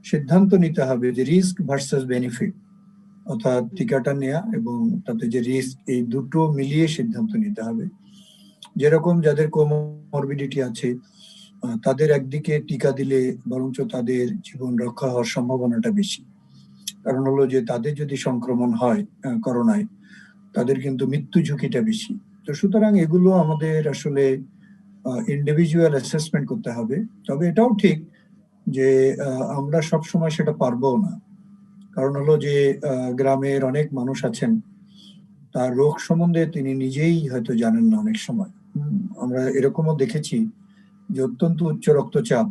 সিদ্ধান্ত নিতে হবে যে রিস্ক ভার্সাস বেনিফিট, অর্থাৎ টিকাটা নেওয়া এবং তাতে যে রিস্ক, এই দুটো মিলিয়ে সিদ্ধান্ত নিতে হবে। যেরকম যাদের কোমরবিডিটি আছে তাদের একদিকে টিকা দিলে বরঞ্চ তাদের জীবন রক্ষা হওয়ার সম্ভাবনাটা বেশি, কারণ হলো যে তাদের যদি সংক্রমণ হয় করোনায়, তাদের কিন্তু মৃত্যু ঝুঁকিটা বেশি। তো সুতরাং এগুলো আমাদের আসলে ইন্ডিভিজুয়াল অ্যাসেসমেন্ট করতে হবে। তবে এটাও ঠিক যে আমরা সব সময় সেটা পারবো না, কারণ হলো যে গ্রামের অনেক মানুষ আছেন, তার রোগ সম্বন্ধে তিনি নিজেই হয়তো জানেন না অনেক সময়। আমরা এরকমও দেখেছি যে অত্যন্ত উচ্চ রক্তচাপ,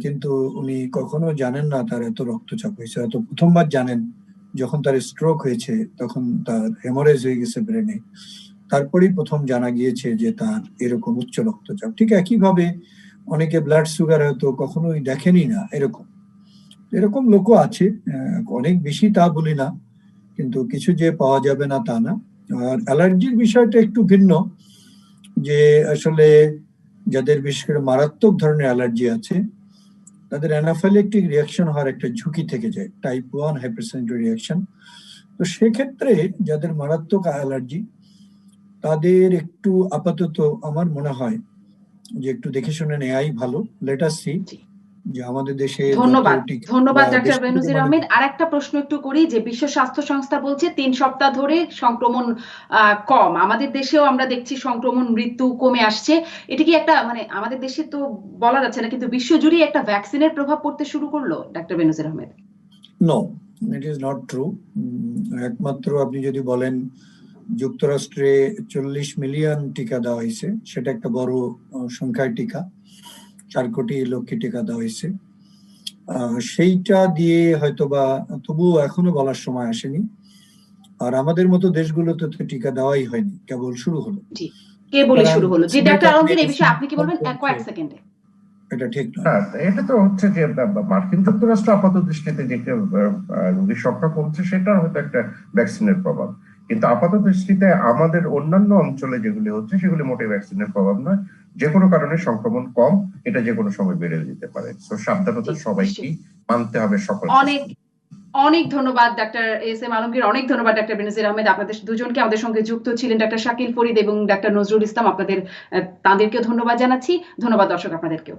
কিন্তু উনি কখনো জানেন না তার এত রক্তচাপ হয়েছে। হয়তো প্রথমবার জানেন যখন তার স্ট্রোক হয়েছে, তখন তার হেমোরেজ হয়ে গেছে ব্রেনে, তারপরেই প্রথম জানা গিয়েছে যে তার এরকম উচ্চ রক্তচাপ। ঠিক একইভাবে অনেকে ব্লাড সুগার হয়তো কখনোই দেখেনি না, এরকম লোকও আছে। অনেক বেশি তা বলি না, কিন্তু কিছু যে পাওয়া যাবে না তা না। আর অ্যালার্জির বিষয়টা একটু ভিন্ন, যে আসলে যাদের বিশেষ করে মারাত্মক ধরনের অ্যালার্জি আছে, তাদের অ্যানাফাইলেকটিক রিয়াকশন হওয়ার একটা ঝুঁকি থেকে যায়, টাইপ 1 হাইপারসেন্সিটিভ রিয়াকশন। তো সেক্ষেত্রে যাদের মারাত্মক অ্যালার্জি, তাদের একটু আপাতত আমার মনে হয় যে একটু দেখে শুনে নেওয়াই ভালো। লেট আস সি জি। যে আমাদের দেশে ধন্যবাদ বা ডাক্তার বেশি বেনজির আহমেদ। আর একটা প্রশ্ন একটু করি, যে বিশ্ব স্বাস্থ্য সংস্থা বলছে 3 সপ্তাহ ধরে সংক্রমণ কম, আমাদের দেশেও আমরা দেখছি সংক্রমণ মৃত্যু কমে আসছে। এটা কি একটা, মানে আমাদের দেশে তো বলা যাচ্ছে না, কিন্তু বিশ্বজুড়ে একটা ভ্যাকসিনের প্রভাব পড়তে শুরু করলো doctor Benazir Ahmed? No, it is not true. একমাত্র আপনি যদি বলেন যুক্তরাষ্ট্রে 40 মিলিয়ন টিকা দেওয়া হয়েছে, সেটা একটা বড় সংখ্যার টিকা, 4 কোটি লোককে টিকা দেওয়া হয়েছে। সেইটা দিয়ে হয়তোবা, তবুও এখনো বলার সময় আসেনি। আর আমাদের মতো দেশগুলোতে তো টিকা দেওয়াই হয়নি, কেবল শুরু হলো। জি, কেবলই শুরু হলো। জি, ডাক্তার আলমগীর, এই বিষয়ে আপনি কি বলবেন কয়েক সেকেন্ডে? এটা ঠিক নয়। হ্যাঁ, এটা তো হচ্ছে যে মার্কিন যুক্তরাষ্ট্র আপাত দৃষ্টিতে যে রোগীর সংখ্যা কমছে, সেটা হয়তো একটা ভ্যাকসিনের প্রভাব, কিন্তু আপাত দৃষ্টিতে আমাদের অন্যান্য অঞ্চলে যেগুলি হচ্ছে সেগুলি মোটেই ভ্যাকসিনের প্রভাব নয়। যে কোনো কারণে সংক্রমণ কম, এটা যে কোনো সময় বেড়ে যেতে পারে। তো সাবধানতা সবাইকেই মানতে হবে, সকল। অনেক অনেক ধন্যবাদ ডাক্তার এস এম আলমগীর, অনেক ধন্যবাদ ডাক্তার বেনজির আহমেদ। আপনাদের দুজনকে আমাদের সঙ্গে যুক্ত ছিলেন ডাক্তার শাকিল ফরিদ এবং ডাক্তার নজরুল ইসলাম, তাদেরকেও ধন্যবাদ জানাচ্ছি। ধন্যবাদ দর্শক আপনাদেরকেও।